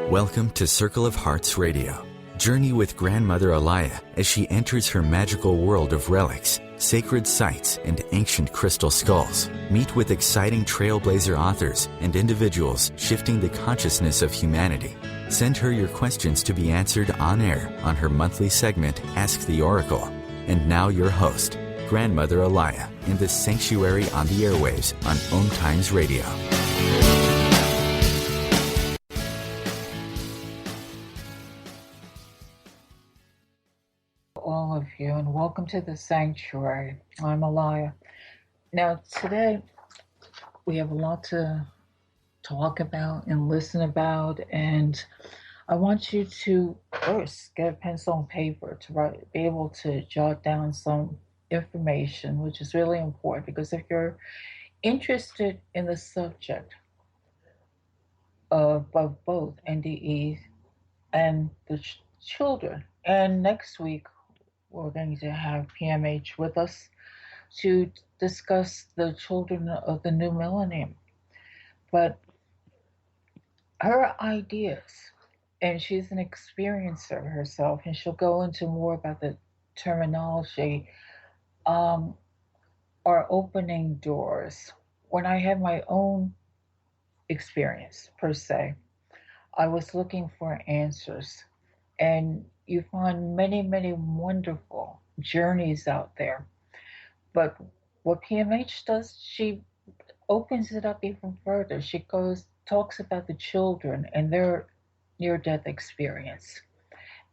Welcome to Circle of Hearts Radio. Journey with Grandmother Alaya as she enters her magical world of relics, sacred sites, and ancient crystal skulls. Meet with exciting trailblazer authors and individuals shifting the consciousness of humanity. Send her your questions to be answered on air on her monthly segment, Ask the Oracle. And now your host, Grandmother Alaya, in the sanctuary on the airwaves on OMTimes Radio. All of you, and welcome to the sanctuary. I'm Alaya. Now, today we have a lot to talk about and listen about, and I want you to first get a pencil and paper to be able to jot down some information, which is really important because if you're interested in the subject of both NDEs and the children, and next week we're going to have P.M.H with us to discuss the children of the new millennium. But her ideas, and she's an experiencer herself, and she'll go into more about the terminology, are opening doors. When I had my own experience, per se, I was looking for answers. And you find many, many wonderful journeys out there. But what P.M.H does, she opens it up even further. She talks about the children and their near-death experience.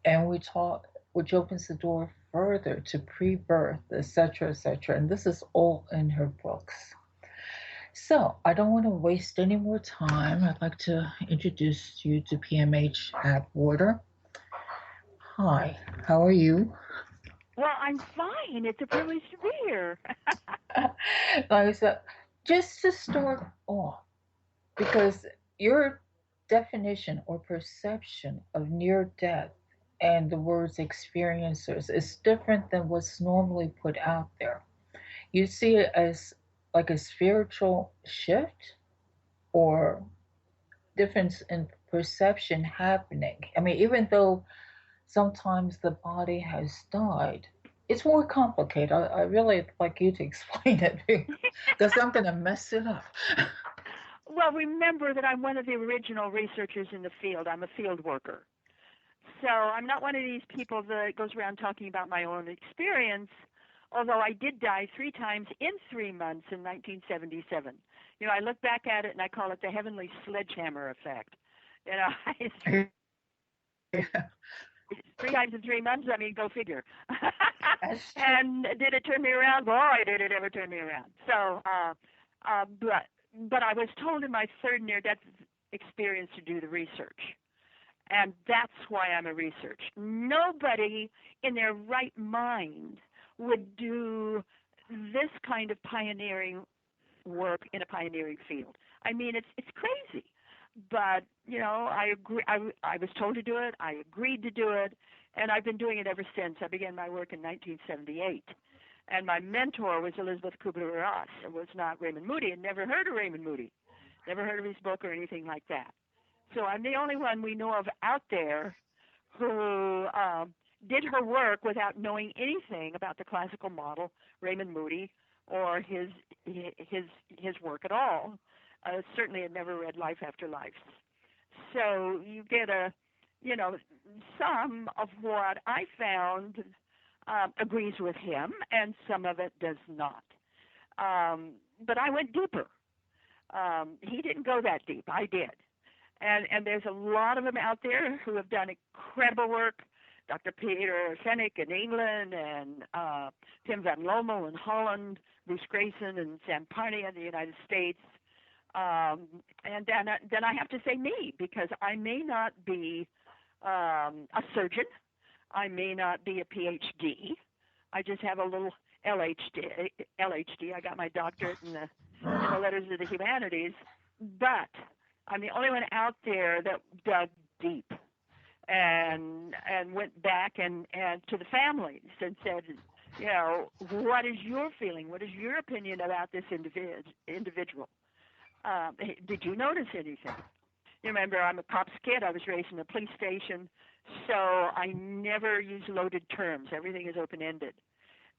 And which opens the door further to pre-birth, etc., etc. And this is all in her books. So I don't want to waste any more time. I'd like to introduce you to P.M.H. Atwater. Hi, how are you? Well, I'm fine. It's a privilege to be here. Like I said, just to start off, because your definition or perception of near death and the words experiencers is different than what's normally put out there. You see it as like a spiritual shift or difference in perception happening. I mean, even though sometimes the body has died, it's more complicated. I really like you to explain it because I'm going to mess it up. Well, remember that I'm one of the original researchers in the field. I'm a field worker. So I'm not one of these people that goes around talking about my own experience, although I did die 3 times in 3 months in 1977. You know, I look back at it and I call it the heavenly sledgehammer effect. You know, Yeah. 3 times in 3 months, I mean, go figure. And did it turn me around? Boy, did it ever turn me around. So, but I was told in my 3rd near-death experience to do the research. And that's why I'm a researcher. Nobody in their right mind would do this kind of pioneering work in a pioneering field. I mean, it's crazy. But, you know, I agree. I was told to do it. I agreed to do it. And I've been doing it ever since. I began my work in 1978. And my mentor was Elizabeth Kubler-Ross. It was not Raymond Moody. I'd never heard of Raymond Moody. Never heard of his book or anything like that. So I'm the only one we know of out there who did her work without knowing anything about the classical model, Raymond Moody, or his work at all. Certainly had never read Life After Life. So you get some of what I found agrees with him, and some of it does not. But I went deeper. He didn't go that deep. I did. And there's a lot of them out there who have done incredible work. Dr. Peter Fennick in England, and Tim Van Lommel in Holland, Bruce Grayson and Sam Parnia in the United States. And then I have to say me, because I may not be a surgeon. I may not be a PhD. I just have a little LHD. I got my doctorate in the letters of the humanities. But I'm the only one out there that dug deep and went back and to the families and said, you know, what is your feeling? What is your opinion about this individual? Did you notice anything? You remember, I'm a cop's kid. I was raised in a police station, so I never use loaded terms. Everything is open-ended.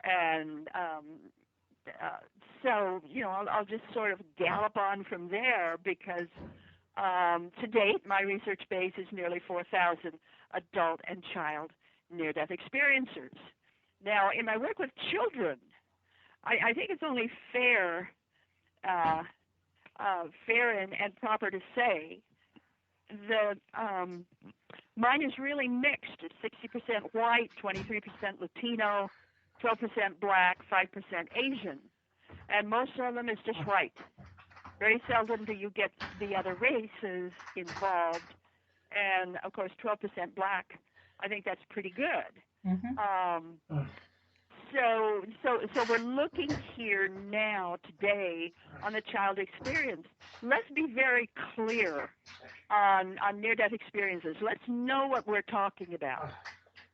And so, I'll just sort of gallop on from there because to date, my research base is nearly 4,000 adult and child near-death experiencers. Now, in my work with children, I think it's only fair and proper to say that mine is really mixed. It's 60% white, 23% Latino, 12% black, 5% Asian, and most of them is just white. Very seldom do you get the other races involved, and of course 12% black. I think that's pretty good. Mm-hmm. So we're looking here now today on the child experience. Let's be very clear on near-death experiences. Let's know what we're talking about.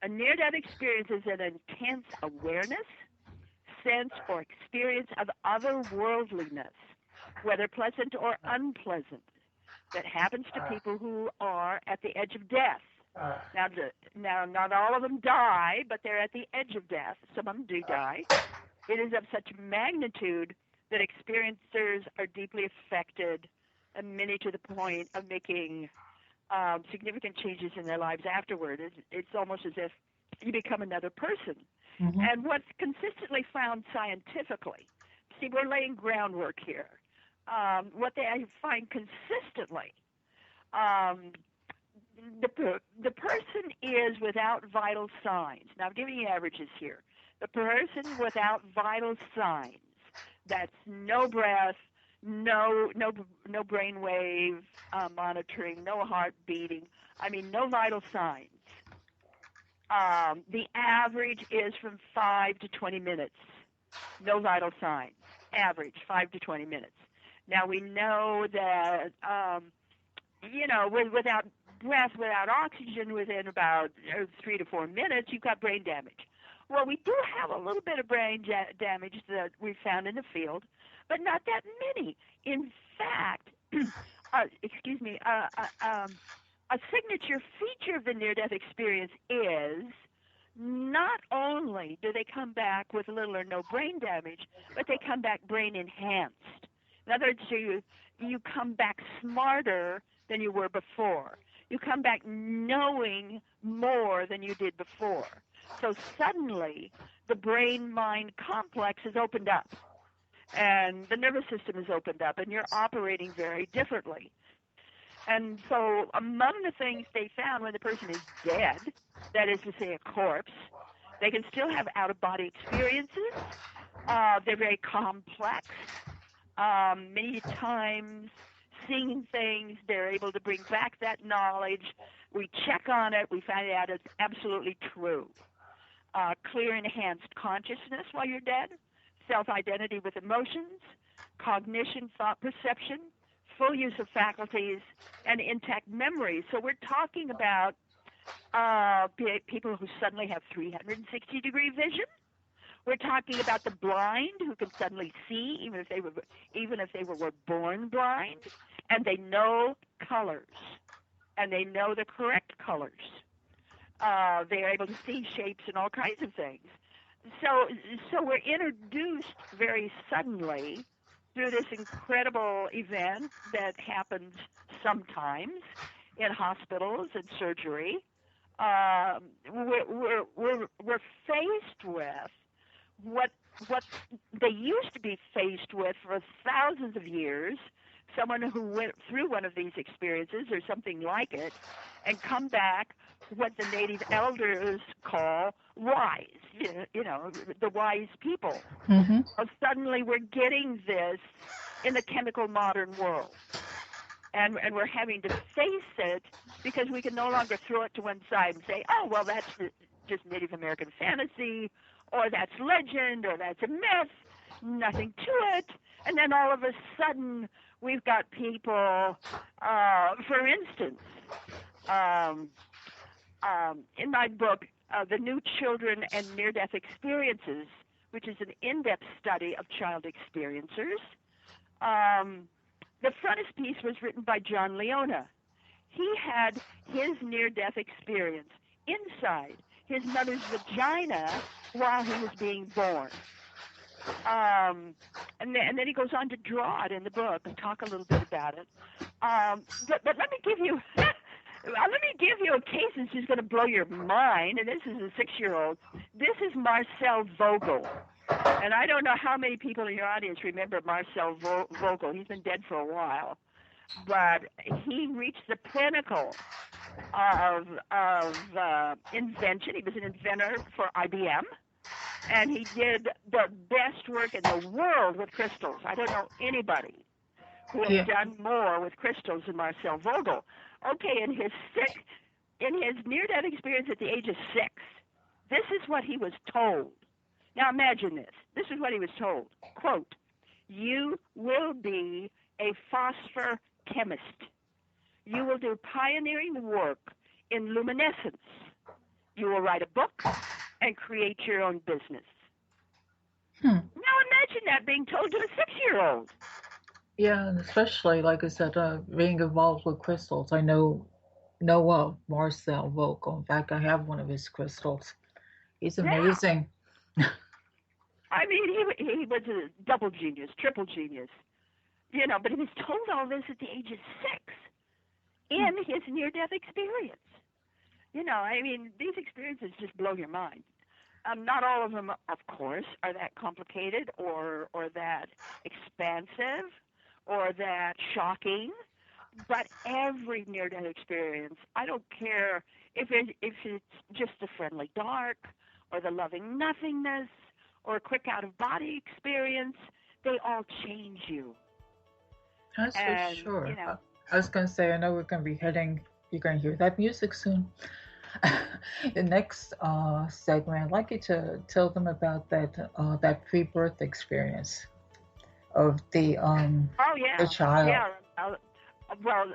A near-death experience is an intense awareness, sense, or experience of otherworldliness, whether pleasant or unpleasant, that happens to people who are at the edge of death. Now, not all of them die, but they're at the edge of death. Some of them do die. It is of such magnitude that experiencers are deeply affected, and many to the point of making significant changes in their lives afterward. It's almost as if you become another person. Mm-hmm. And what's consistently found scientifically, see, we're laying groundwork here. What I find consistently, the person is without vital signs. Now, I'm giving you averages here. The person without vital signs, that's no breath, no brainwave monitoring, no heart beating. I mean, no vital signs. The average is from 5 to 20 minutes. No vital signs. Average, 5 to 20 minutes. Now, we know that, without breath, without oxygen, within about 3 to 4 minutes, you've got brain damage. Well, we do have a little bit of brain damage that we found in the field, but not that many. In fact, a signature feature of the near-death experience is not only do they come back with little or no brain damage, but they come back brain-enhanced. In other words, you come back smarter than you were before. You come back knowing more than you did before. So suddenly, the brain-mind complex is opened up, and the nervous system is opened up, and you're operating very differently. And so among the things they found when the person is dead, that is to say a corpse, they can still have out-of-body experiences. They're very complex. Many times seeing things, they're able to bring back that knowledge. We check on it. We find out it's absolutely true. Clear enhanced consciousness while you're dead, self-identity with emotions, cognition, thought perception, full use of faculties, and intact memory. So we're talking about people who suddenly have 360-degree vision. We're talking about the blind who can suddenly see, even if they were born blind, and they know colors, and they know the correct colors. They are able to see shapes and all kinds of things. So we're introduced very suddenly through this incredible event that happens sometimes in hospitals and surgery. We're faced with what they used to be faced with for thousands of years, someone who went through one of these experiences or something like it, and come back what the native elders call wise, the wise people. Mm-hmm. So suddenly we're getting this in the chemical modern world. And we're having to face it because we can no longer throw it to one side and say, oh, well, that's just Native American fantasy, or that's legend, or that's a myth, nothing to it. And then all of a sudden, we've got people, for instance, in my book, The New Children and Near-Death Experiences, which is an in-depth study of child experiencers, the frontispiece was written by John Leona. he had his near-death experience inside his mother's vagina while he was being born. And then he goes on to draw it in the book and talk a little bit about it. But let me give you a case that's just going to blow your mind. And this is a 6-year-old. This is Marcel Vogel. And I don't know how many people in your audience remember Marcel Vogel. He's been dead for a while. But he reached the pinnacle of invention. He was an inventor for IBM. And he did the best work in the world with crystals. I don't know anybody who has done more with crystals than Marcel Vogel. Okay, in his near-death experience at the age of 6, this is what he was told. Now imagine this. This is what he was told. Quote, "You will be a phosphor chemist. You will do pioneering work in luminescence. You will write a book and create your own business." Now imagine that being told to a 6-year-old. Yeah, and especially, like I said, being involved with crystals. I know of Marcel Vogel. In fact, I have one of his crystals. He's amazing. Yeah. I mean, he was a double genius, triple genius. But he was told all this at the age of 6 in his near-death experience. I mean, these experiences just blow your mind. Not all of them, of course, are that complicated or that expansive or that shocking, but every near-death experience, I don't care if it's just the friendly dark or the loving nothingness or a quick out-of-body experience, they all change you. That's for sure. I was going to say, I know you're going to hear that music soon. The next segment, I'd like you to tell them about that pre-birth experience of the child. Yeah. Well,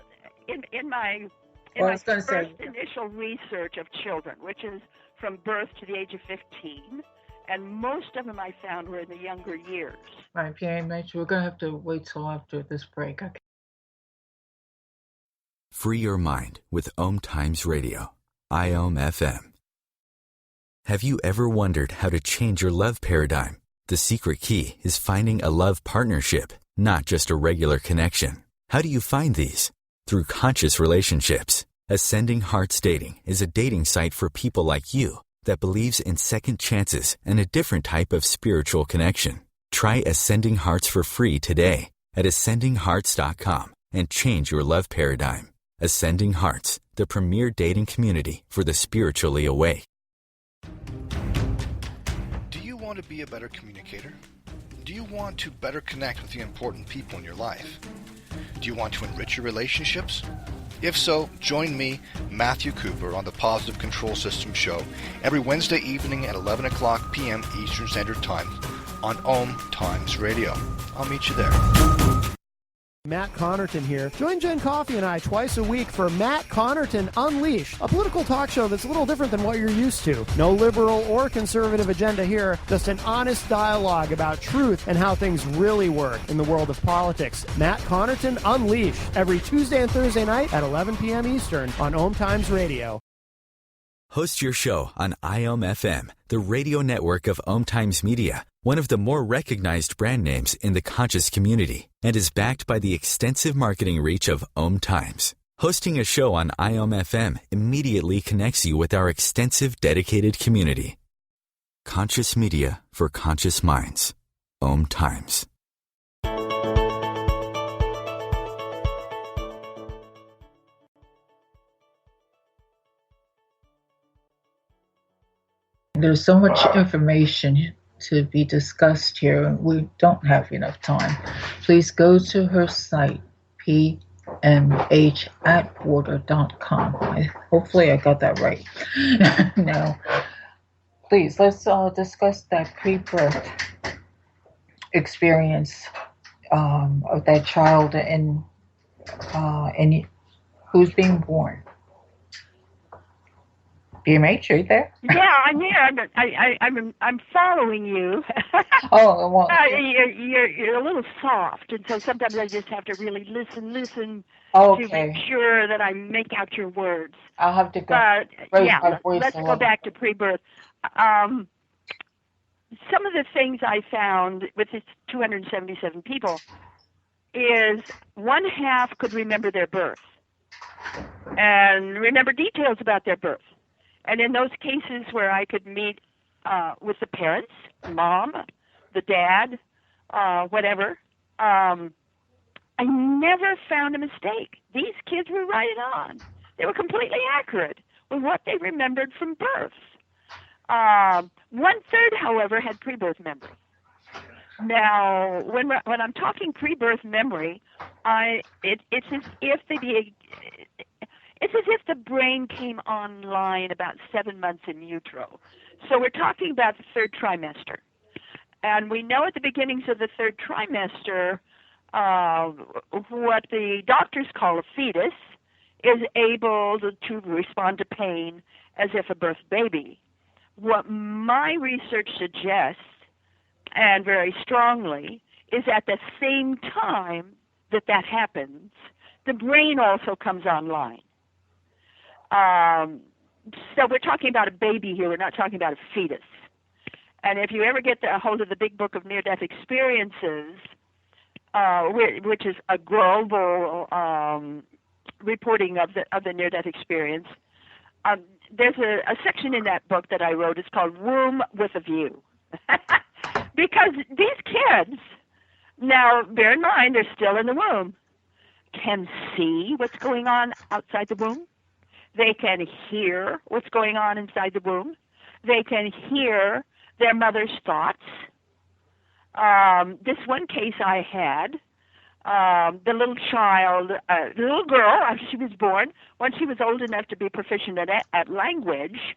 in my first initial research of children, which is from birth to the age of 15, and most of them I found were in the younger years. Right, P.M.H, we're going to have to wait till after this break. Okay. Free your mind with OMTimes Radio. IOM-FM. Have you ever wondered how to change your love paradigm? The secret key is finding a love partnership, not just a regular connection. How do you find these? Through conscious relationships. Ascending Hearts Dating is a dating site for people like you that believes in second chances and a different type of spiritual connection. Try Ascending Hearts for free today at ascendinghearts.com and change your love paradigm. Ascending Hearts, the premier dating community for the spiritually awake. Do you want to be a better communicator? Do you want to better connect with the important people in your life? Do you want to enrich your relationships? If so, join me, Matthew Cooper, on the Positive Control System Show every Wednesday evening at 11 o'clock p.m. Eastern Standard Time on OMTimes Radio. I'll meet you there. Matt Connerton here. Join Jen Coffey and I twice a week for Matt Connerton Unleashed, a political talk show that's a little different than what you're used to. No liberal or conservative agenda here, just an honest dialogue about truth and how things really work in the world of politics. Matt Connerton Unleashed, every Tuesday and Thursday night at 11 p.m. Eastern on OMTimes Radio. Host your show on IOM-FM, the radio network of OMTimes Media, one of the more recognized brand names in the conscious community, and is backed by the extensive marketing reach of OMTimes. Hosting a show on IOM-FM immediately connects you with our extensive dedicated community. Conscious media for conscious minds. OMTimes. There's so much information to be discussed here, and we don't have enough time. Please go to her site, P.M.H@Atwater.com. Hopefully I got that right. Now, please, let's discuss that pre-birth experience of that child and who's being born. P.M.H, are you there? Yeah, I'm here. I'm following you. Oh, well, you're a little soft, and so sometimes I just have to really listen to make okay. sure that I make out your words. I'll have to go But raise yeah, my voice let's a go little. back to pre-birth. Some of the things I found with these 277 people is one half could remember their birth and remember details about their birth. And in those cases where I could meet with the parents, mom, the dad, whatever, I never found a mistake. These kids were right on. They were completely accurate with what they remembered from birth. 1/3, however, had pre-birth memory. Now, when I'm talking pre-birth memory, it's as if it's as if the brain came online about 7 months in utero. So we're talking about the third trimester. And we know at the beginnings of the third trimester, what the doctors call a fetus is able to respond to pain as if a birth baby. What my research suggests, and very strongly, is at the same time that happens, the brain also comes online. So we're talking about a baby here. We're not talking about a fetus. And if you ever get a hold of the Big Book of Near-Death Experiences, which is a global reporting of the near-death experience, there's a section in that book that I wrote. It's called Womb with a View. Because these kids, now bear in mind they're still in the womb, can see what's going on outside the womb. They can hear what's going on inside the womb. They can hear their mother's thoughts. This one case I had, the little child, the little girl, after she was born, once she was old enough to be proficient at language,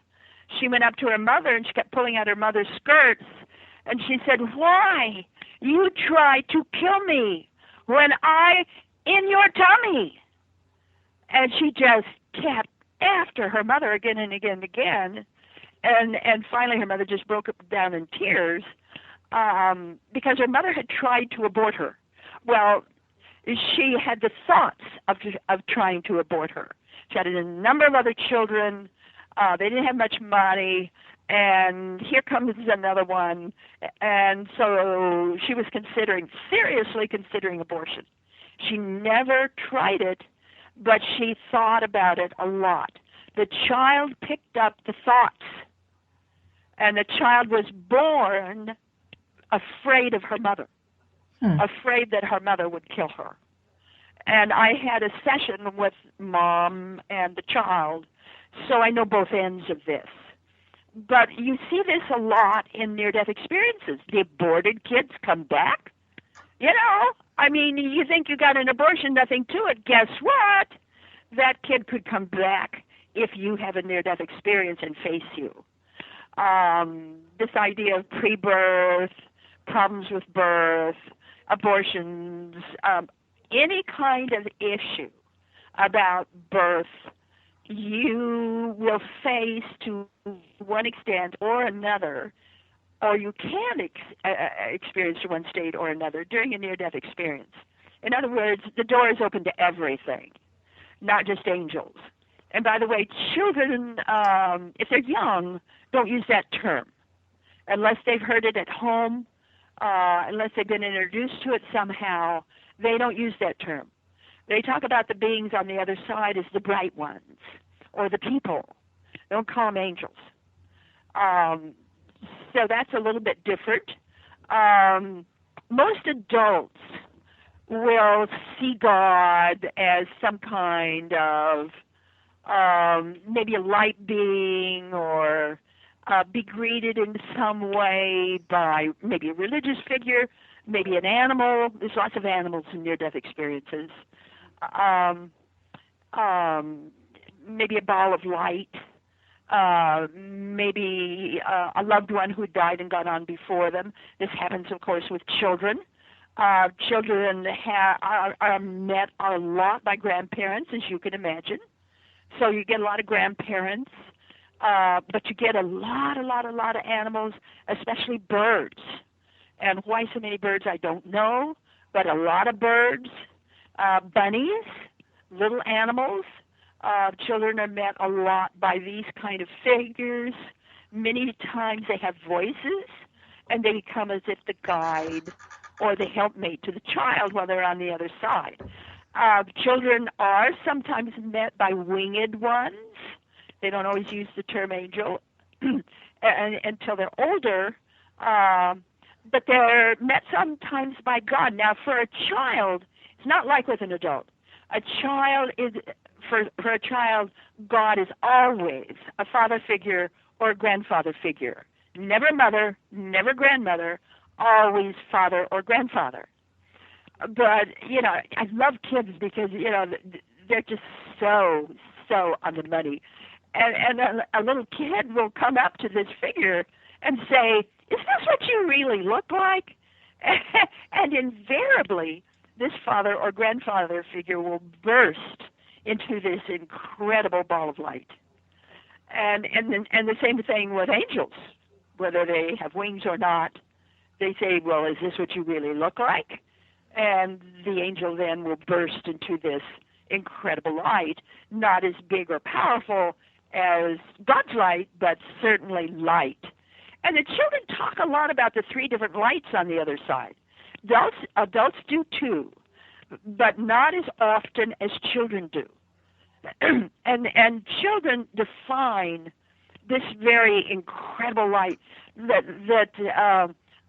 she went up to her mother and she kept pulling at her mother's skirts. And she said, "Why? You tried to kill me when I in your tummy." And she just kept after her mother again and again and again. And finally her mother just broke down in tears because her mother had tried to abort her. Well, she had the thoughts of trying to abort her. She had a number of other children. They didn't have much money. And here comes another one. And so she was seriously considering abortion. She never tried it, but she thought about it a lot. The child picked up the thoughts, and the child was born afraid of her mother, afraid that her mother would kill her. And I had a session with mom and the child, so I know both ends of this. But you see this a lot in near-death experiences. The aborted kids come back. You know, I mean, you think you got an abortion, nothing to it. Guess what? That kid could come back if you have a near-death experience and face you. This idea of pre-birth, problems with birth, abortions, any kind of issue about birth, you will face to one extent or another, or you can experience to one state or another during a near-death experience. In other words, the door is open to everything, not just angels. And by the way, children, if they're young, don't use that term. Unless they've heard it at home, unless they've been introduced to it somehow, they don't use that term. They talk about the beings on the other side as the bright ones or the people. They don't call them angels. So that's a little bit different. Most adults will see God as some kind of maybe a light being or be greeted in some way by maybe a religious figure, maybe an animal. There's lots of animals in near-death experiences. Maybe a ball of light, maybe a loved one who died and got on before them. This happens, of course, with children. Children are met a lot by grandparents, as you can imagine. So you get a lot of grandparents but you get a lot of animals, especially birds. And why so many birds, I don't know, but a lot of birds, bunnies, little animals. Children are met a lot by these kind of figures. Many times they have voices, and they become as if the guide or the helpmate to the child while they're on the other side. Children are sometimes met by winged ones. They don't always use the term angel until they're older, but they're met sometimes by God. Now, for a child, it's not like with an adult. A child is, for a child, God is always a father figure or a grandfather figure. Never mother, never grandmother, always father or grandfather. But, I love kids because, they're just so on the money. And a little kid will come up to this figure and say, is this what you really look like? And invariably, this father or grandfather figure will burst into this incredible ball of light. And the same thing with angels, whether they have wings or not. They say, well, is this what you really look like? And the angel then will burst into this incredible light, not as big or powerful as God's light, but certainly light. And the children talk a lot about the three different lights on the other side. Adults do too, but not as often as children do. and children define this very incredible light that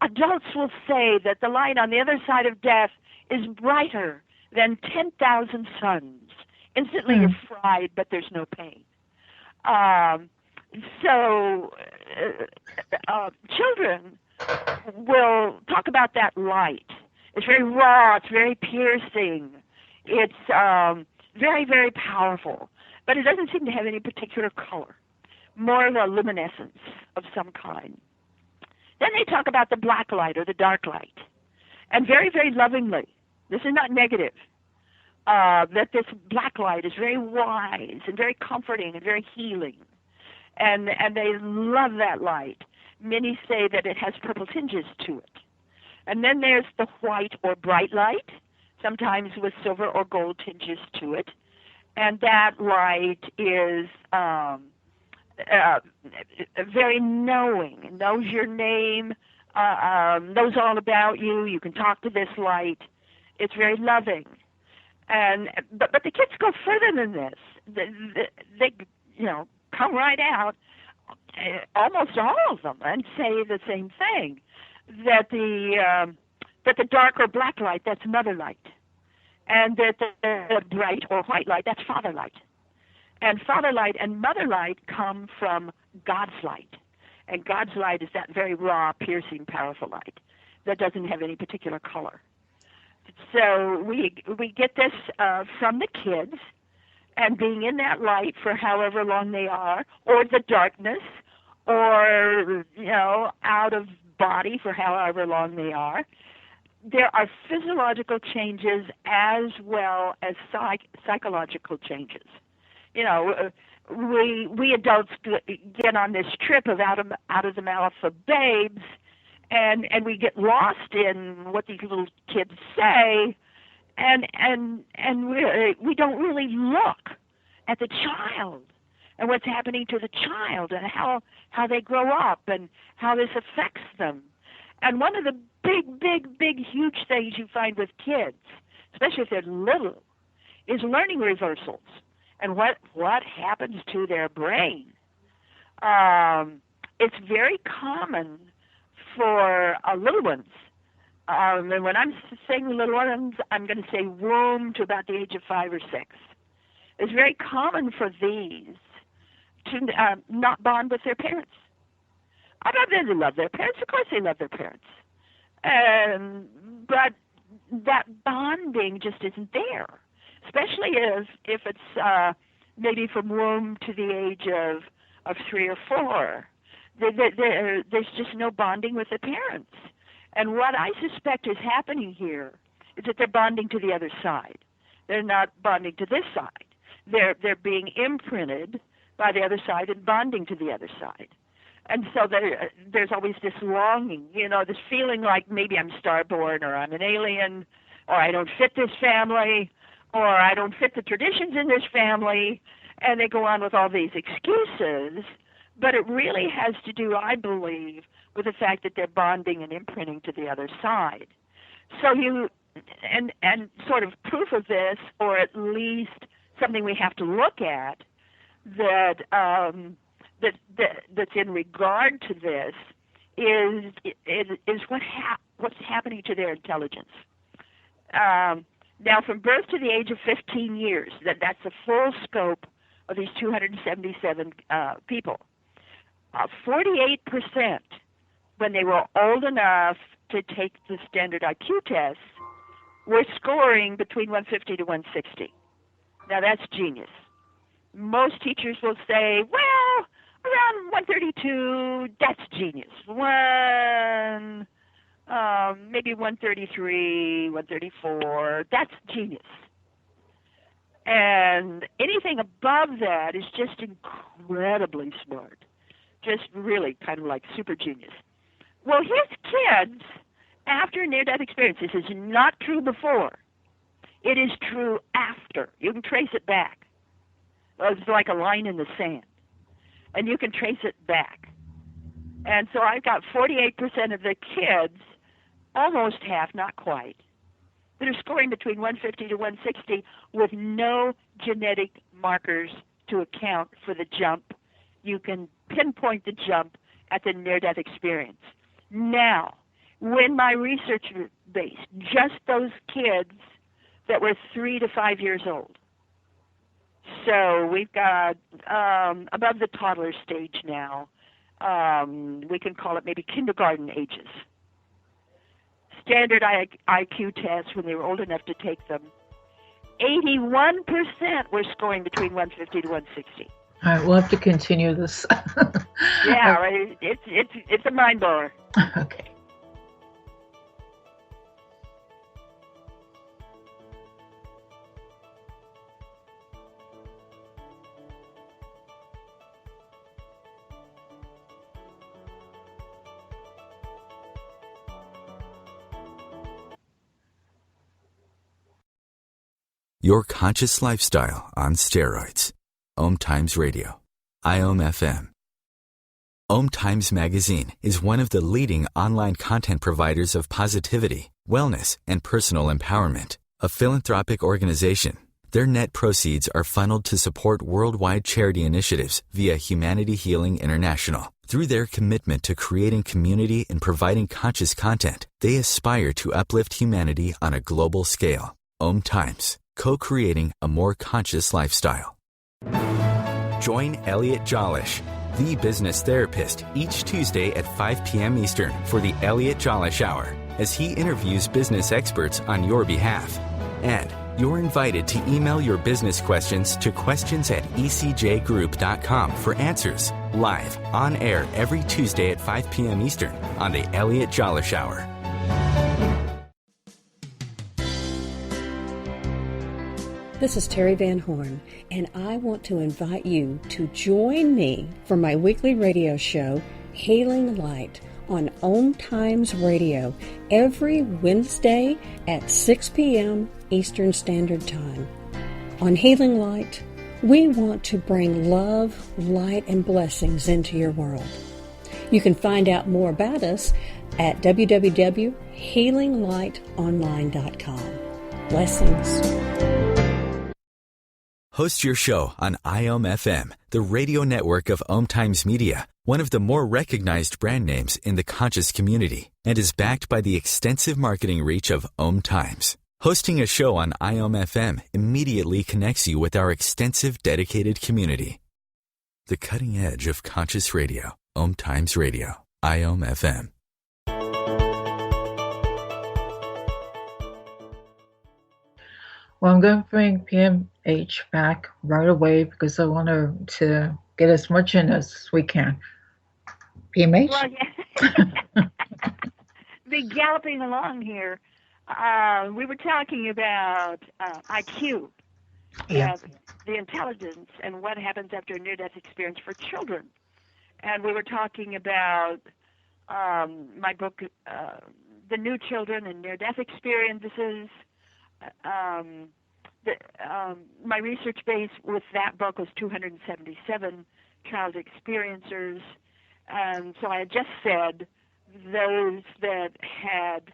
adults will say that the light on the other side of death is brighter than 10,000 suns. Instantly you're fried, but there's no pain. Children will talk about that light. It's very raw, it's very piercing, it's very, very powerful, but it doesn't seem to have any particular color, more of a luminescence of some kind. Then they talk about the black light or the dark light, and very, very lovingly, this is not negative, that this black light is very wise and very comforting and very healing, and they love that light. Many say that it has purple tinges to it. And then there's the white or bright light, sometimes with silver or gold tinges to it, and that light is very knowing, knows your name, knows all about you. You can talk to this light. It's very loving, but the kids go further than this. They come right out, almost all of them, and say the same thing, that the dark or black light, that's mother light, and that the bright or white light, that's father light. And father light and mother light come from God's light. And God's light is that very raw, piercing, powerful light that doesn't have any particular color. So we get this from the kids, and being in that light for however long they are, or the darkness, or, out of body for however long they are. There are physiological changes as well as psychological changes. We adults get on this trip of out of the mouth of babes, and we get lost in what these little kids say, and we don't really look at the child and what's happening to the child and how they grow up and how this affects them. And one of the big, huge things you find with kids, especially if they're little, is learning reversals and what happens to their brain. It's very common for little ones. And when I'm saying little ones, I'm going to say womb to about the age of 5 or 6. It's very common for these to not bond with their parents. I don't know if they love their parents. Of course they love their parents. But that bonding just isn't there, especially if it's maybe from womb to the age of 3 or 4. There's just no bonding with the parents. And what I suspect is happening here is that they're bonding to the other side. They're not bonding to this side. They're being imprinted by the other side and bonding to the other side. And so there's always this longing, this feeling like maybe I'm starborn, or I'm an alien, or I don't fit this family, or I don't fit the traditions in this family. And they go on with all these excuses. But it really has to do, I believe, with the fact that they're bonding and imprinting to the other side. So and sort of proof of this, or at least something we have to look at, that's in regard to this is what's happening to their intelligence. Now, from birth to the age of 15 years, that's the full scope of these 277 people. 48%, when they were old enough to take the standard IQ tests, were scoring between 150 to 160. Now, that's genius. Most teachers will say, well, around 132, that's genius. Maybe 133, 134, that's genius. And anything above that is just incredibly smart. Just really kind of like super genius. Well, his kids, after near-death experience, this is not true before. It is true after. You can trace it back. It's like a line in the sand. And you can trace it back. And so I've got 48% of the kids, almost half, not quite, that are scoring between 150 to 160 with no genetic markers to account for the jump. You can pinpoint the jump at the near-death experience. Now, when my research was based, just those kids that were 3 to 5 years old. So we've got above the toddler stage now. We can call it maybe kindergarten ages. Standard IQ tests, when they were old enough to take them, 81% were scoring between 150 to 160. All right, we'll have to continue this. Yeah, right. It's a mind blower. Okay. Your conscious lifestyle on steroids. OMTimes Radio. IOM-FM. OMTimes Magazine is one of the leading online content providers of positivity, wellness, and personal empowerment. A philanthropic organization, their net proceeds are funneled to support worldwide charity initiatives via Humanity Healing International. Through their commitment to creating community and providing conscious content, they aspire to uplift humanity on a global scale. OMTimes, co-creating a more conscious lifestyle. Join Elliot Jolish, the business therapist, each Tuesday at 5 p.m. Eastern for the Elliot Jolish Hour, as he interviews business experts on your behalf. And you're invited to email your business questions to questions@ecjgroup.com for answers, live, on air every Tuesday at 5 p.m. Eastern on the Elliot Jolish Hour. This is Terry Van Horn, and I want to invite you to join me for my weekly radio show, Healing Light, on OMTimes Radio every Wednesday at 6 p.m. Eastern Standard Time. On Healing Light, we want to bring love, light, and blessings into your world. You can find out more about us at www.healinglightonline.com. Blessings. Host your show on IOM-FM, the radio network of OMTimes Media, one of the more recognized brand names in the conscious community, and is backed by the extensive marketing reach of OMTimes. Hosting a show on IOM-FM immediately connects you with our extensive dedicated community. The cutting edge of conscious radio, OMTimes Radio, IOM-FM. Well, I'm going to bring P.M.H back right away because I want her to get as much in as we can. P.M.H? Well, yeah. Be galloping along here. We were talking about IQ Yeah. The intelligence and what happens after a near-death experience for children. And we were talking about my book, The New Children and Near-Death Experiences. My research base with that book was 277 child experiencers. And so I had just said those that had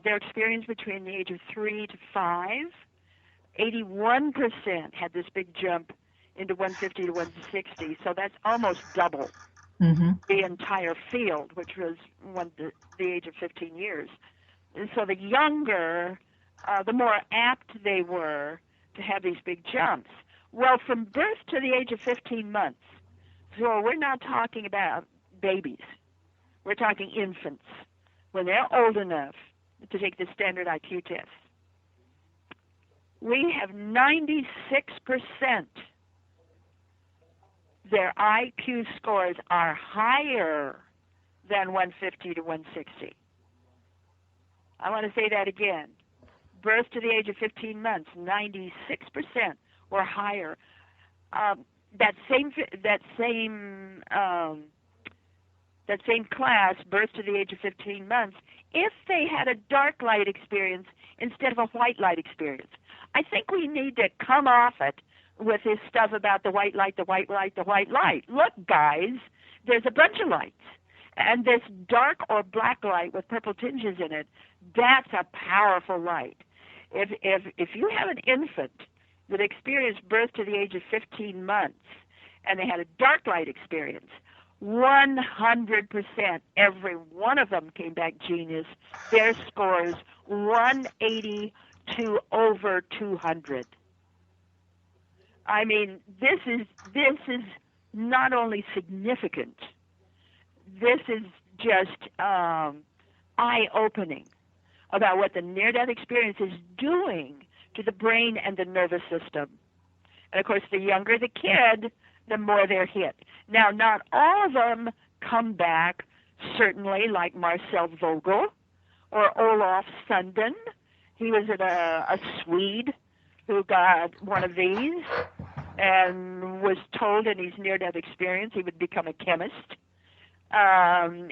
their experience between the age of 3 to 5, 81% had this big jump into 150 to 160. So that's almost double the entire field, which was the age of 15 years. And so the younger, the more apt they were to have these big jumps. Well, from birth to the age of 15 months, so we're not talking about babies. We're talking infants, when they're old enough to take the standard IQ test. We have 96% their IQ scores are higher than 150 to 160. I want to say that again. Birth to the age of 15 months, 96% or higher. That same class, birth to the age of 15 months, if they had a dark light experience instead of a white light experience. I think we need to come off it with this stuff about the white light, the white light, the white light. Look, guys, there's a bunch of lights. And this dark or black light with purple tinges in it, that's a powerful light. If you have an infant that experienced birth to the age of 15 months and they had a dark light experience, 100%, every one of them came back genius. Their scores 180 to over 200. I mean, this is not only significant. This is just eye-opening about what the near-death experience is doing to the brain and the nervous system. And of course, the younger the kid, the more they're hit. Now, not all of them come back, certainly, like Marcel Vogel or Olaf Sundin. He was a Swede who got one of these and was told in his near-death experience he would become a chemist. And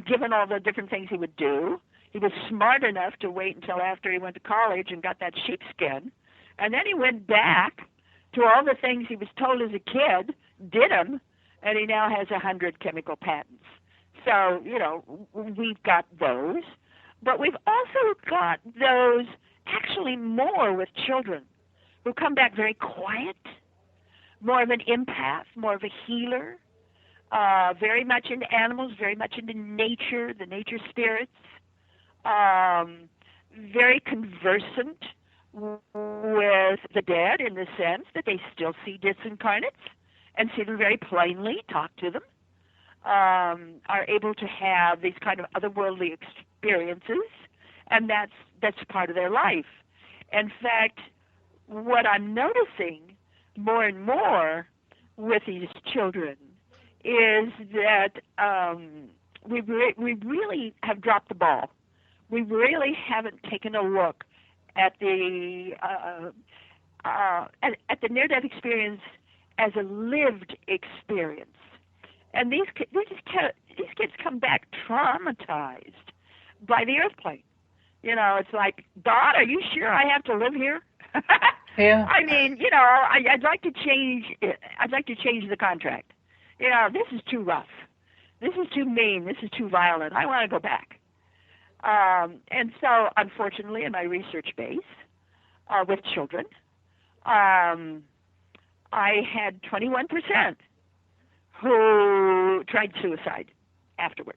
given all the different things he would do, he was smart enough to wait until after he went to college and got that sheepskin. And then he went back to all the things he was told as a kid, did them, and he now has 100 chemical patents. So, we've got those. But we've also got those actually more with children who come back very quiet, more of an empath, more of a healer, very much into animals, very much into nature, the nature spirits, very conversant with the dead in the sense that they still see disincarnates and see them very plainly, talk to them, are able to have these kind of otherworldly experiences, and that's part of their life. In fact, what I'm noticing more and more with these children is that we really have dropped the ball. We really haven't taken a look at the near-death experience as a lived experience. And these kids come back traumatized by the earthquake. It's like, God, are you sure I have to live here? Yeah. I mean, I'd like to change. I'd like to change the contract. This is too rough. This is too mean. This is too violent. I want to go back. And so, unfortunately, in my research base with children, I had 21% who tried suicide afterward.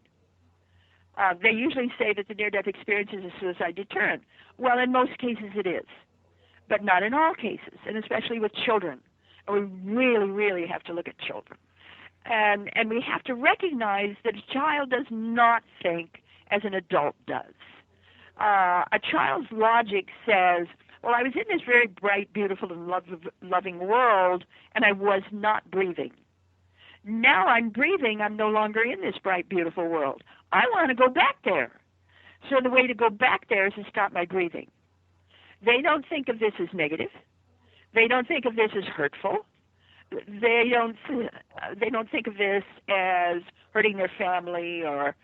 They usually say that the near-death experience is a suicide deterrent. Well, in most cases it is, but not in all cases, and especially with children. And we really, really have to look at children. And we have to recognize that a child does not think as an adult does. A child's logic says, well, I was in this very bright, beautiful, and loving world, and I was not breathing. Now I'm breathing, I'm no longer in this bright, beautiful world. I want to go back there. So the way to go back there is to stop my breathing. They don't think of this as negative. They don't think of this as hurtful. They don't think of this as hurting their family or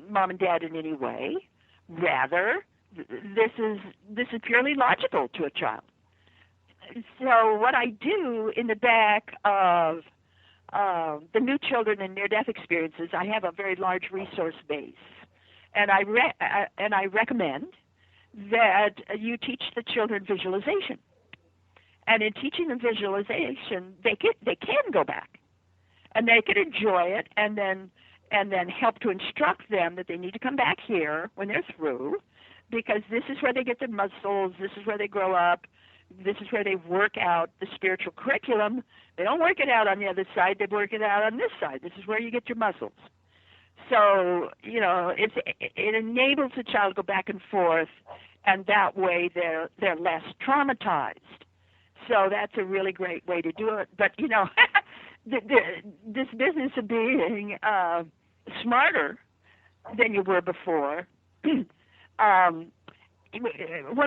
mom and dad in any way. Rather, this is purely logical to a child. So what I do in the back of the new children and near-death experiences, I have a very large resource base, and I recommend that you teach the children visualization. And in teaching them visualization, they can go back, and they can enjoy it, and then help to instruct them that they need to come back here when they're through, because this is where they get their muscles, this is where they grow up, this is where they work out the spiritual curriculum. They don't work it out on the other side, they work it out on this side. This is where you get your muscles. So, it enables the child to go back and forth, and that way they're less traumatized. So that's a really great way to do it. But, this business of being smarter than you were before, when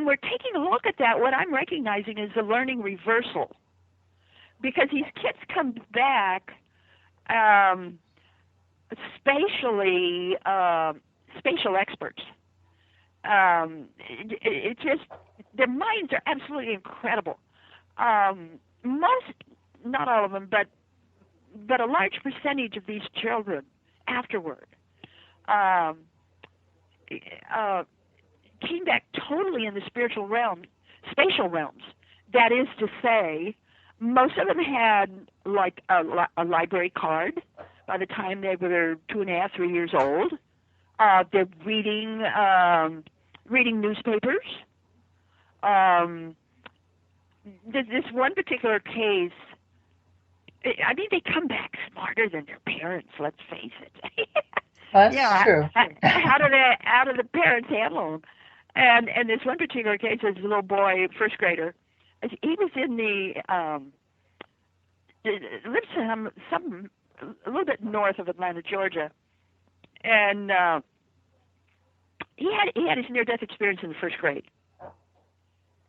we're taking a look at that, what I'm recognizing is a learning reversal. Because these kids come back spatial experts. It just, their minds are absolutely incredible. Most, not all of them, but a large percentage of these children afterward came back totally in the spatial realms. That is to say, most of them had like a library card by the time they were 2.5, 3 years old. They're reading newspapers. This one particular case, I mean, they come back smarter than their parents. Let's face it. That's true. How do the parents handle them? And this one particular case, this little boy, first grader, he was in lives a little bit north of Atlanta, Georgia, and he had his near-death experience in the first grade,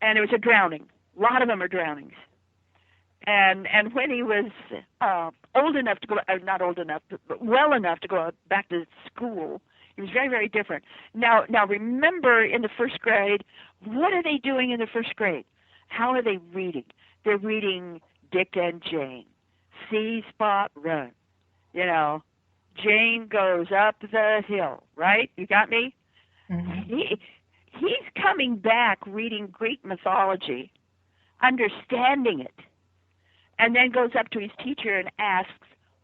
and it was a drowning. A lot of them are drownings. And when he was old enough to go, not old enough, but well enough to go back to school, he was very, very different. Now remember, in the first grade, what are they doing in the first grade? How are they reading? They're reading Dick and Jane. See Spot run. Jane goes up the hill, right? You got me? Mm-hmm. He's coming back reading Greek mythology, understanding it, and then goes up to his teacher and asks,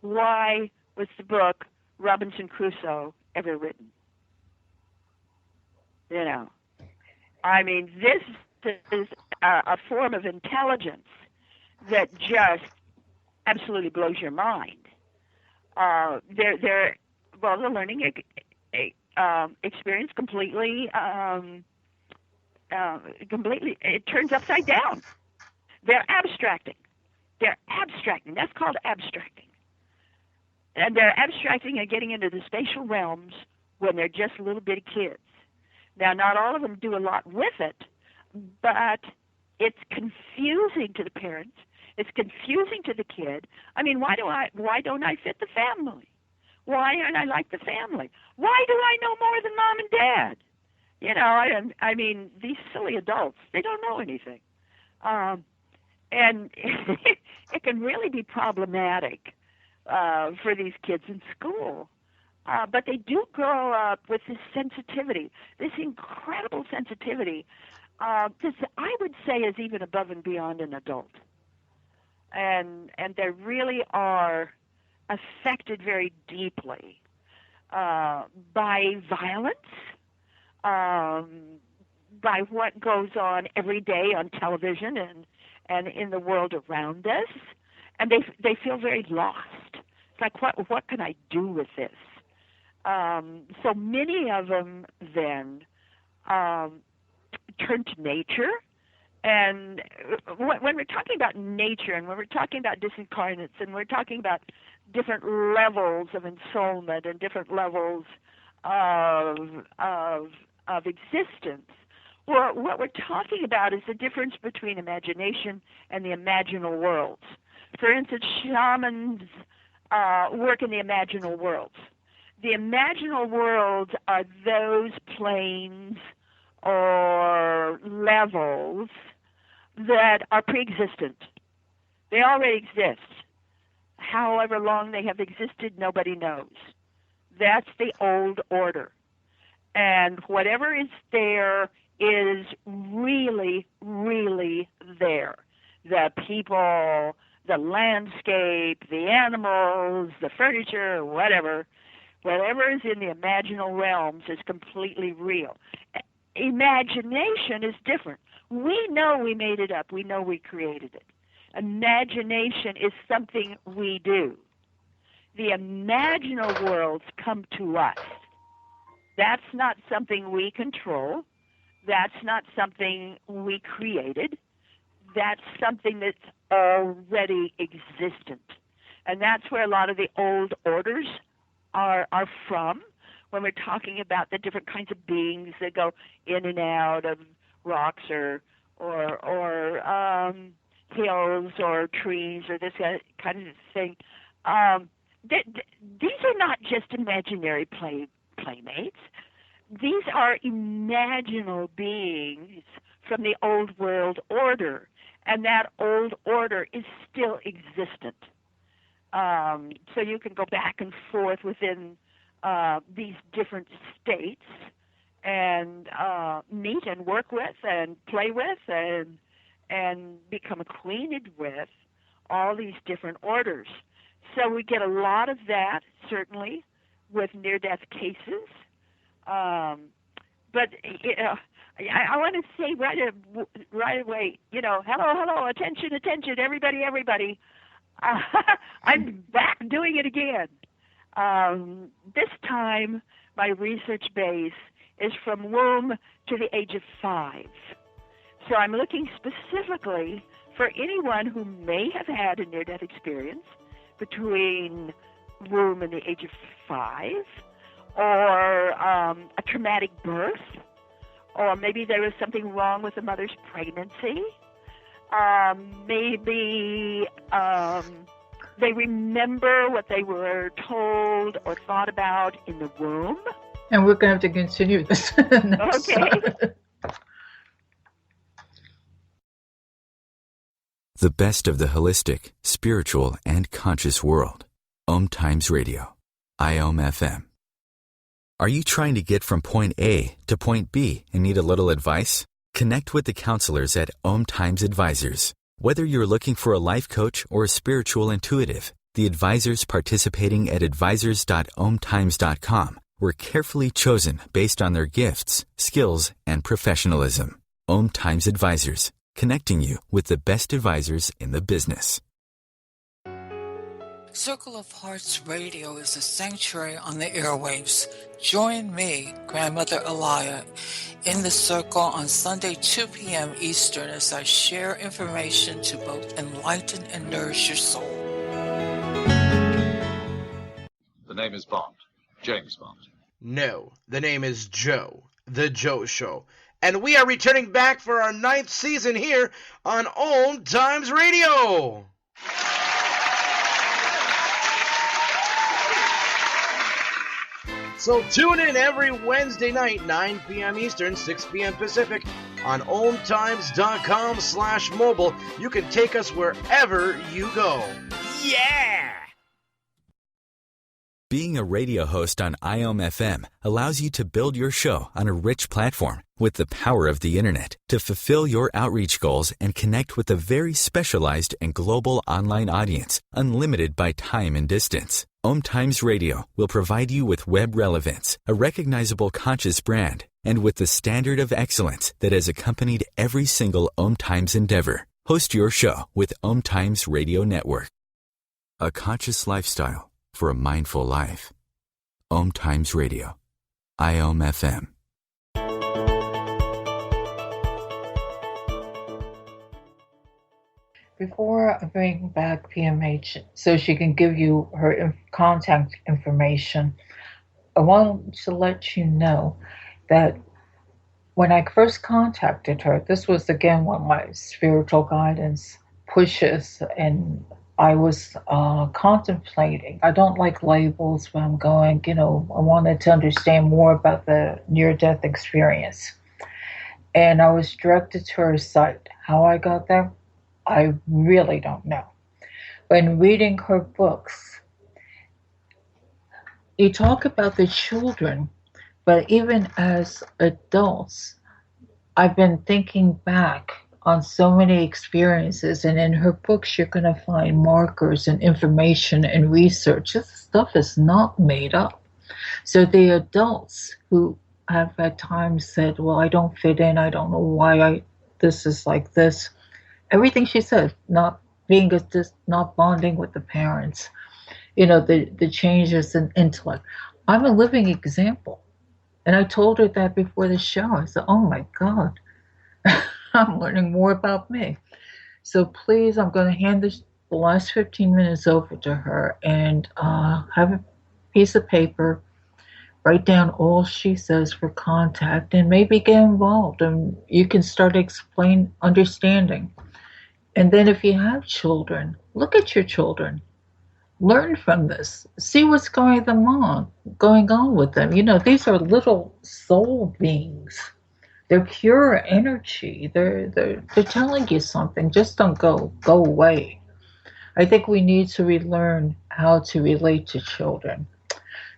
why was the book Robinson Crusoe ever written? I mean, this is a form of intelligence that just absolutely blows your mind. They're learning experience completely, it turns upside down. They're abstracting. That's called abstracting. And they're abstracting and getting into the spatial realms when they're just little bitty kids. Now, not all of them do a lot with it, but it's confusing to the parents. It's confusing to the kid. I mean, why don't I fit the family? Why aren't I like the family? Why do I know more than mom and dad? I mean, these silly adults, they don't know anything. And it can really be problematic for these kids in school. But they do grow up with this sensitivity, this incredible sensitivity. This, I would say, is even above and beyond an adult. And they really are affected very deeply by violence, by what goes on every day on television and in the world around us, and they feel very lost. It's like, what can I do with this? So many of them then turn to nature. And when we're talking about nature, and when we're talking about disincarnates, and we're talking about different levels of ensoulment and different levels of existence, Well, what we're talking about is the difference between imagination and the imaginal worlds. For instance, shamans work in the imaginal worlds. The imaginal worlds are those planes or levels that are pre-existent. They already exist. However long they have existed, nobody knows. That's the old order. And whatever is there is really, really there. The people, the landscape, the animals, the furniture, whatever is in the imaginal realms is completely real. Imagination is different. We know we made it up. We know we created it. Imagination is something we do. The imaginal worlds come to us. That's not something we control. That's not something we created. That's something that's already existent. And that's where a lot of the old orders are from, when we're talking about the different kinds of beings that go in and out of rocks or hills or trees or this kind of thing. These are not just imaginary playmates. These are imaginal beings from the old world order, and that old order is still existent. So you can go back and forth within these different states and meet and work with and play with and become acquainted with all these different orders. So we get a lot of that, certainly, with near-death cases. But I want to say right away, hello, attention, everybody. I'm back doing it again. This time, my research base is from womb to the age of 5. So I'm looking specifically for anyone who may have had a near-death experience between womb and the age of 5, or a traumatic birth, or maybe there was something wrong with the mother's pregnancy. Maybe they remember what they were told or thought about in the womb. And we're going to have to continue this. Okay. The best of the holistic, spiritual, and conscious world. OMTimes Radio. IOM FM. Are you trying to get from point A to point B and need a little advice? Connect with the counselors at OMTimes Advisors. Whether you're looking for a life coach or a spiritual intuitive, the advisors participating at advisors.omtimes.com were carefully chosen based on their gifts, skills, and professionalism. OMTimes Advisors, connecting you with the best advisors in the business. Circle of Hearts Radio is a sanctuary on the airwaves. Join me, Grandmother Alaya, in the circle on Sunday, 2 p.m. Eastern, as I share information to both enlighten and nourish your soul. The name is Bond. James Bond. No, the name is Joe. The Joe Show. And we are returning back for our 9th season here on OMTimes Radio. So tune in every Wednesday night, 9 p.m. Eastern, 6 p.m. Pacific, on OMTimes.com/mobile. You can take us wherever you go. Yeah! Being a radio host on IOM FM allows you to build your show on a rich platform with the power of the internet to fulfill your outreach goals and connect with a very specialized and global online audience, unlimited by time and distance. OMTimes Radio will provide you with web relevance, a recognizable conscious brand, and with the standard of excellence that has accompanied every single OMTimes endeavor. Host your show with OMTimes Radio Network. A conscious lifestyle for a mindful life. OMTimes Radio. IOM FM. Before I bring back P.M.H. so she can give you her contact information, I want to let you know that when I first contacted her, this was again when my spiritual guidance pushes, and I was contemplating. I don't like labels, but I'm going, I wanted to understand more about the near death experience. And I was directed to her site. How I got there, I really don't know. When reading her books, you talk about the children, but even as adults, I've been thinking back on so many experiences, and in her books, you're going to find markers and information and research. This stuff is not made up. So the adults who have at times said, well, I don't fit in, I don't know why this is like this. Everything she said, not being just not bonding with the parents, the changes in intellect. I'm a living example. And I told her that before the show. I said, oh my God, I'm learning more about me. So please, I'm going to hand the last 15 minutes over to her and have a piece of paper, write down all she says for contact, and maybe get involved. And you can start understanding. And then if you have children, look at your children. Learn from this. See what's going on with them. These are little soul beings. They're pure energy. They're telling you something. Just don't go away. I think we need to relearn how to relate to children.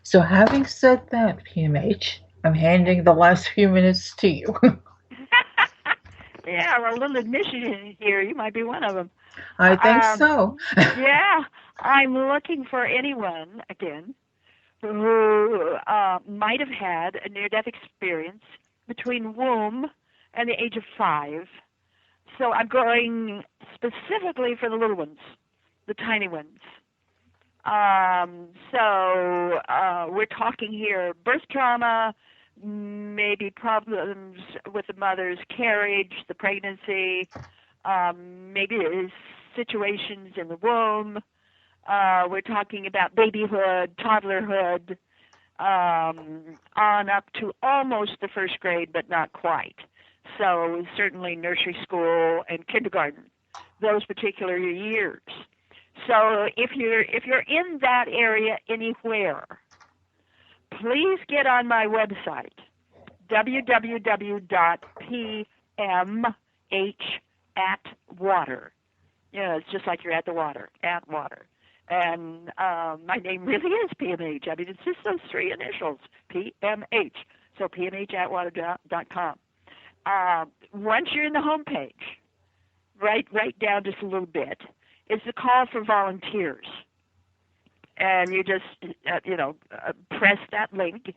So having said that, P.M.H, I'm handing the last few minutes to you. Yeah, well, a little admission here. You might be one of them. I think so. Yeah, I'm looking for anyone, again, who might have had a near-death experience between womb and the age of 5. So I'm going specifically for the little ones, the tiny ones. So we're talking here birth trauma, maybe problems with the mother's carriage, the pregnancy, maybe situations in the womb. We're talking about babyhood, toddlerhood, on up to almost the first grade, but not quite. So certainly nursery school and kindergarten, those particular years. So if you're in that area anywhere, please get on my website, www.P.M.H. It's just like you're at the water, Atwater. And my name really is P.M.H. I mean, it's just those 3 initials, P.M.H. So P.M.H.Atwater.com. Once you're in the homepage, right down just a little bit, is the call for volunteers. And you just, press that link,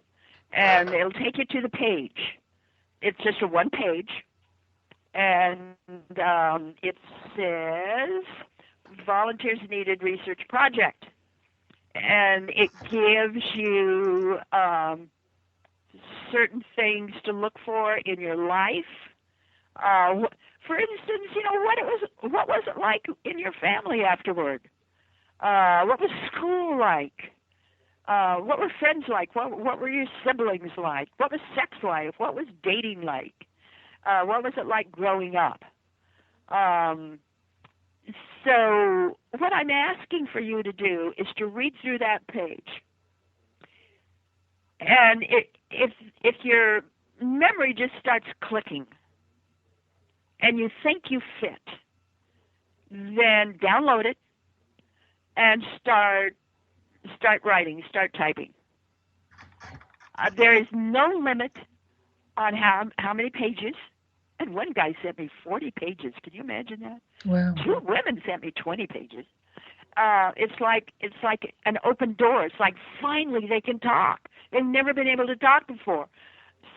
and it'll take you to the page. It's just a one page, and it says Volunteers Needed Research Project. And it gives you certain things to look for in your life. For instance, what was it like in your family afterward? What was school like? What were friends like? What were your siblings like? What was sex like? What was dating like? What was it like growing up? So what I'm asking for you to do is to read through that page. And if your memory just starts clicking and you think you fit, then download it and start writing, start typing. There is no limit on how many pages. And one guy sent me 40 pages. Can you imagine that? Wow. 2 women sent me 20 pages. It's like an open door. It's like finally they can talk. They've never been able to talk before.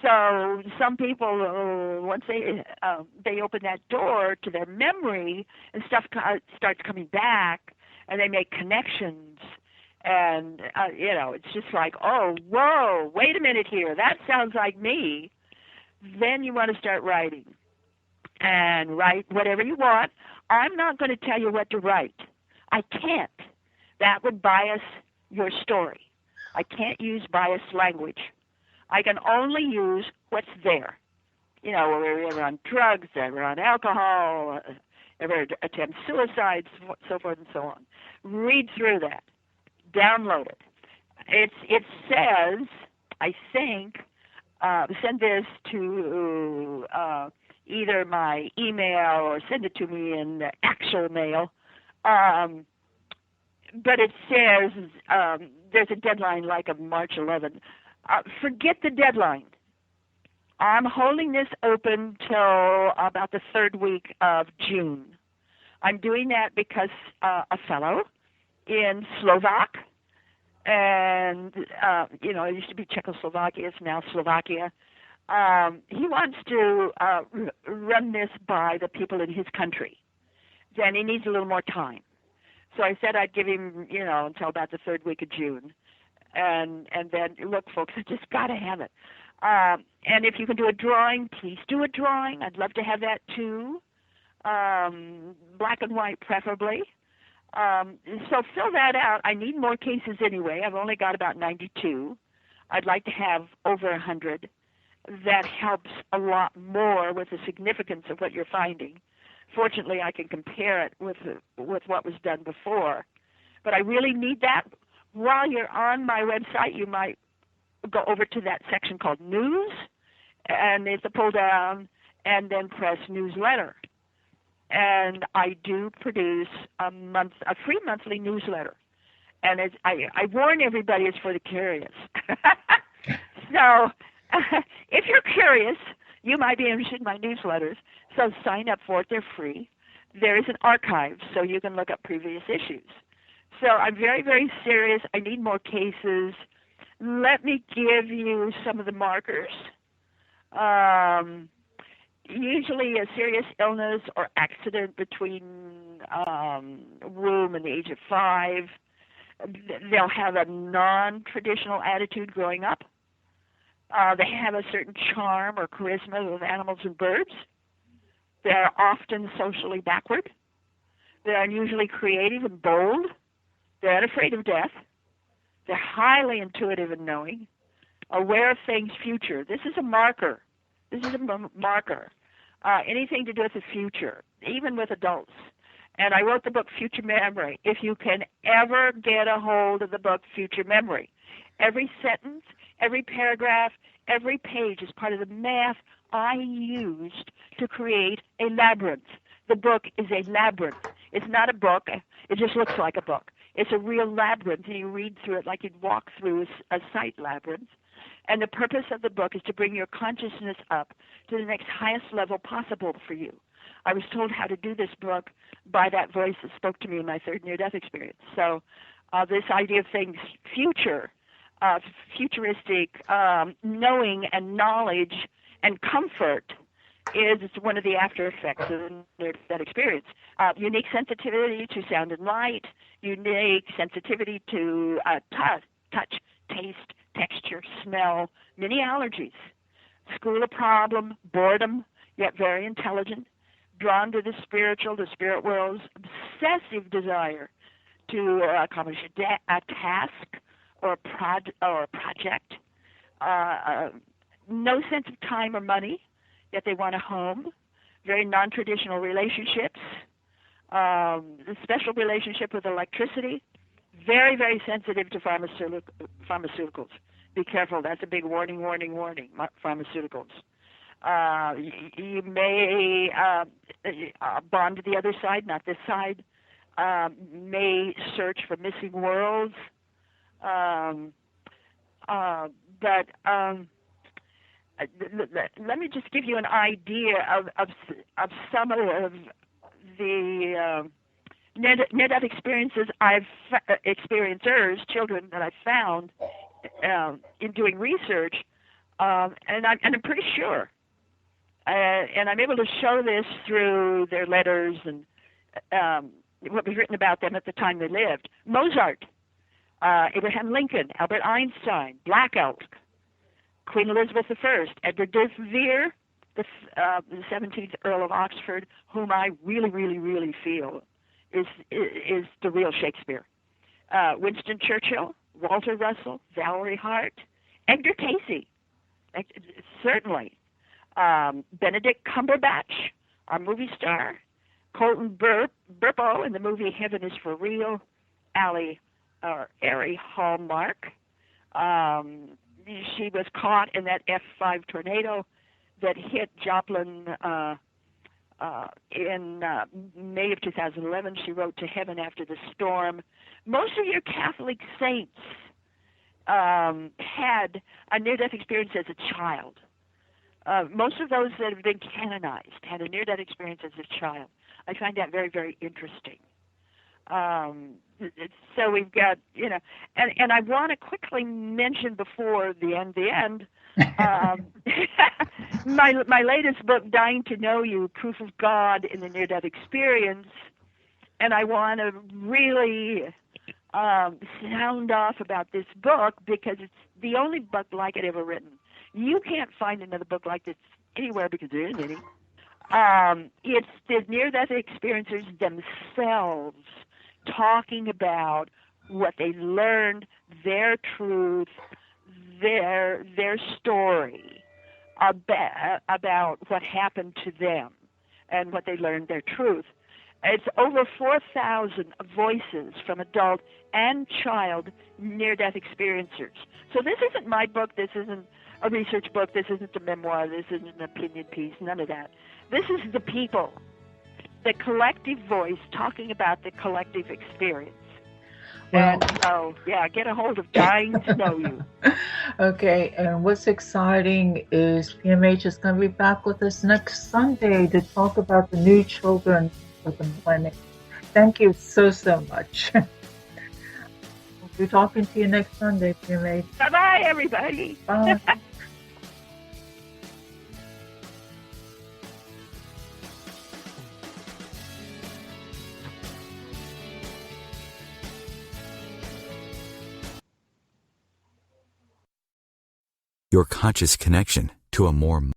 So some people, once they open that door to their memory and stuff starts coming back, and they make connections, and it's just like, oh, whoa, wait a minute here, that sounds like me. Then you want to start writing, and write whatever you want. I'm not going to tell you what to write. I can't. That would bias your story. I can't use biased language. I can only use what's there. were ever on drugs, ever on alcohol, ever attempt suicide, so forth and so on. Read through that. Download it. It says, I think, send this to either my email or send it to me in the actual mail. But it says there's a deadline like of March 11th. Forget the deadline. I'm holding this open till about the third week of June. I'm doing that because a fellow in Slovak, and it used to be Czechoslovakia, it's now Slovakia. He wants to run this by the people in his country. Then he needs a little more time. So I said I'd give him, until about the third week of June. And then, look, folks, I just got to have it. And if you can do a drawing, please do a drawing. I'd love to have that too. Black and white preferably. So fill that out. I need more cases anyway. I've only got about 92. I'd like to have over 100. That helps a lot more with the significance of what you're finding. Fortunately, I can compare it with what was done before. But I really need that. While you're on my website, you might go over to that section called News, and it's a pull down, and then press Newsletter. And I do produce a free monthly newsletter. And I warn everybody, it's for the curious. So if you're curious, you might be interested in my newsletters. So sign up for it. They're free. There is an archive, so you can look up previous issues. So I'm very, very serious. I need more cases. Let me give you some of the markers. Usually a serious illness or accident between womb and the age of 5. They'll have a non-traditional attitude growing up. They have a certain charm or charisma with animals and birds. They're often socially backward. They're unusually creative and bold. They're unafraid of death. They're highly intuitive and knowing, aware of things future. This is a marker. Anything to do with the future, even with adults. And I wrote the book Future Memory. If you can ever get a hold of the book Future Memory, every sentence, every paragraph, every page is part of the math I used to create a labyrinth. The book is a labyrinth. It's not a book. It just looks like a book. It's a real labyrinth, and you read through it like you'd walk through a sight labyrinth. And the purpose of the book is to bring your consciousness up to the next highest level possible for you. I was told how to do this book by that voice that spoke to me in my third near-death experience. So this idea of things futuristic, knowing and knowledge and comfort is one of the after effects of that experience. Unique sensitivity to sound and light, unique sensitivity to touch, taste, texture, smell, many allergies. School of problem, boredom, yet very intelligent, drawn to the spiritual, the spirit worlds, obsessive desire to accomplish a task or a project, no sense of time or money, yet they want a home, very non-traditional relationships, special relationship with electricity, very, very sensitive to pharmaceuticals. Be careful, that's a big warning, pharmaceuticals. You may bond to the other side, not this side, may search for missing worlds, but let me just give you an idea of some of the near-death experiences children that I've found in doing research, and I'm pretty sure, and I'm able to show this through their letters and what was written about them at the time they lived. Mozart, Abraham Lincoln, Albert Einstein, Black Elk, Queen Elizabeth I, Edward de Vere, the 17th Earl of Oxford, whom I really, really, really feel is the real Shakespeare. Winston Churchill, Walter Russell, Valerie Hart, Edgar Casey, certainly. Benedict Cumberbatch, our movie star, Colton Burpo in the movie Heaven is for Real, Ari Hallmark. She was caught in that F5 tornado that hit Joplin in May of 2011. She wrote To Heaven After the Storm. Most of your Catholic saints had a near-death experience as a child. Most of those that have been canonized had a near-death experience as a child. I find that very, very interesting. So we've got, and I want to quickly mention before the end, my latest book, Dying to Know You, Proof of God in the Near-Death Experience, and I want to really sound off about this book because it's the only book like it ever written. You can't find another book like this anywhere because there isn't any. It's the near-death experiencers themselves talking about what they learned, their truth, their story about what happened to them and what they learned, their truth. It's over 4,000 voices from adult and child near-death experiencers. So this isn't my book, this isn't a research book, this isn't a memoir, this isn't an opinion piece, none of that. This is the people, the collective voice talking about the collective experience. Well, and so, get a hold of Dying to Know You. Okay, and what's exciting is P.M.H is going to be back with us next Sunday to talk about the new children of the planet. Thank you so much. We'll be talking to you next Sunday, P.M.H. Bye-bye, everybody. Bye. Your conscious connection to a more